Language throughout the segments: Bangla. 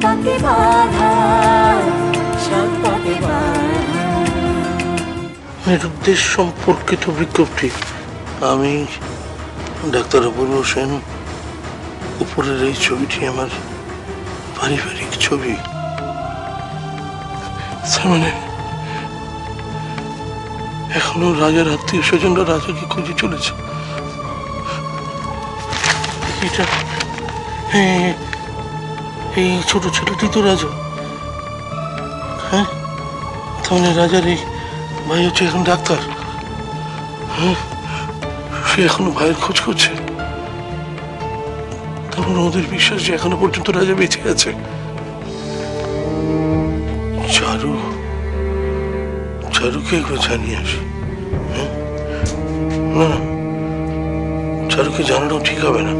পাকে বাঁধা, সাত পাকে বাঁধা। নিরুদ্দেশ সম্পর্কিত বিজ্ঞপ্তি। আমি ডাক্তার অপূর্ব সেন। উপরের এই ছবিটি আমার পারিবারিক ছবি। মানে এখনো রাজার আত্মীয় স্বজনরা রাজাকে খুঁজে চলেছে। এটা এই ছোট ছেলেটি তো রাজা। হ্যাঁ, তাহলে রাজার এই ভাই হচ্ছে এখন ডাক্তার। হ্যাঁ, সে এখনো ভাইয়ের খোঁজ করছে। তারপর ওদের বিশ্বাস যে এখনো পর্যন্ত রাজা বেঁচে আছে। চারুকে একবার জানিয়ে আসি। হ্যাঁ, না, চারুকে জানানো ঠিক হবে না।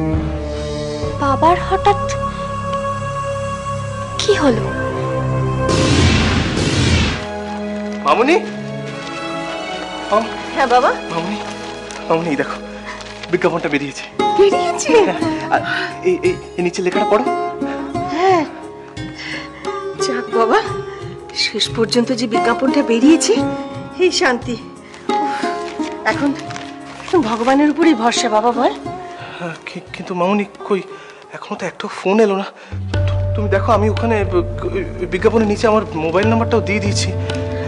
বাবার হঠাৎ কি হলো? মামুনি। হ্যাঁ বাবা। মামুনি, মামুনি দেখো বিজ্ঞাপনটা বেরিয়েছে। বেরিয়েছে? এই নিচে লেখাটা পড়ো। হ্যাঁ, যাক বাবা, শেষ পর্যন্ত যে বিজ্ঞাপনটা বেরিয়েছে, এই শান্তি। এখন ভগবানের উপরই ভরসা বাবা, বল। কিন্তু মামুনি কই, এখনো তো একটা ফোন এলো না। তুমি দেখো, আমি ওখানে বিজ্ঞাপনের নিচে আমার মোবাইল নাম্বারটাও দিয়ে দিয়েছি।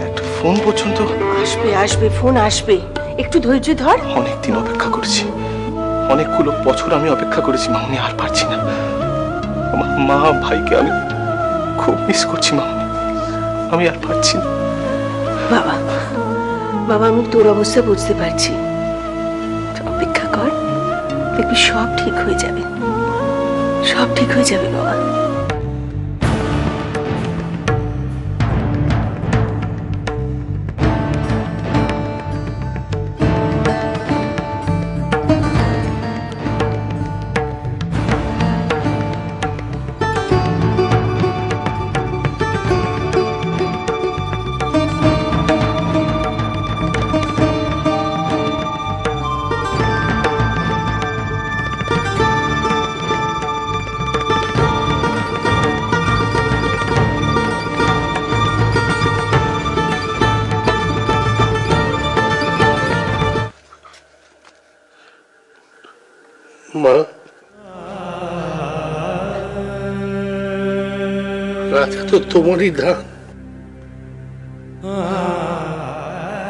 একটা ফোন পর্যন্ত আসবে। আসবে, ফোন আসবে, একটু ধৈর্য ধর। অনেকদিন অপেক্ষা করেছি, অনেকগুলো বছর আমি অপেক্ষা করেছি মামুনি, আর পারছি না। আমার মা ভাইকে আমি খুব মিস করছি মামুনি, আমি আর পারছি না। বাবা, বাবা, আমি তোর অবস্থা বুঝতে পারছি। অপেক্ষা কর, দেখবি সব ঠিক হয়ে যাবে, সব ঠিক হয়ে যাবে বাবা। মা, রাজা তো তোমারই দান।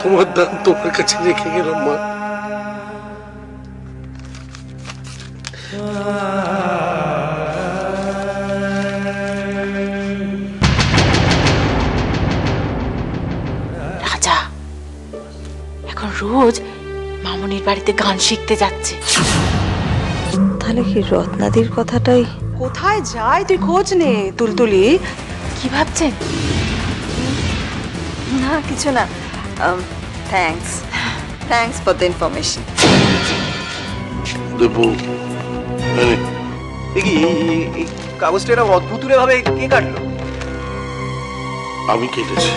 তোমার দান তোমার কাছে রেখে গেলাম মা। রাজা এখন রোজ মামুনির বাড়িতে গান শিখতে যাচ্ছে। তাহলে কি রত্নাদির কথাটাই? কোথায় যায় তুই খোঁজ নে তুলতুলি। কি ভাবছেন? না কিছু না, thanks thanks for the information. Debu, এই কাগজটা এরকম অদ্ভুত ভাবে কে কাটলো? আমি কেটেছি।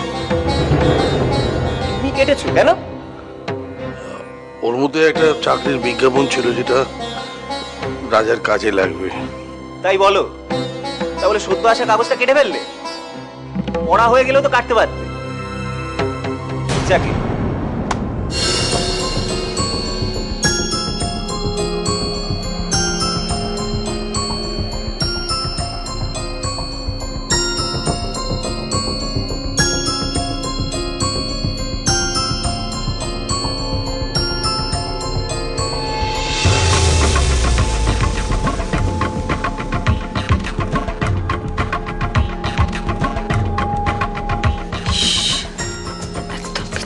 তুমি কেটেছো কেন? ওর মধ্যে একটা চাকরির বিজ্ঞাপন ছিল যেটা রাজার কাজে লাগবে। তাই বলো? তাহলে সদ্য আসা কাগজটা কেটে ফেললে? পড়া হয়ে গেলেও তো কাটতে পারতে। যাকে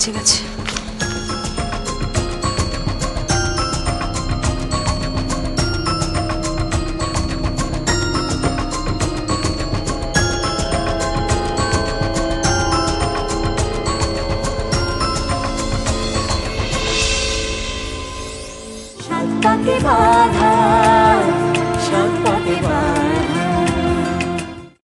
ঠিক আছে। সাত পাকে বাঁধা।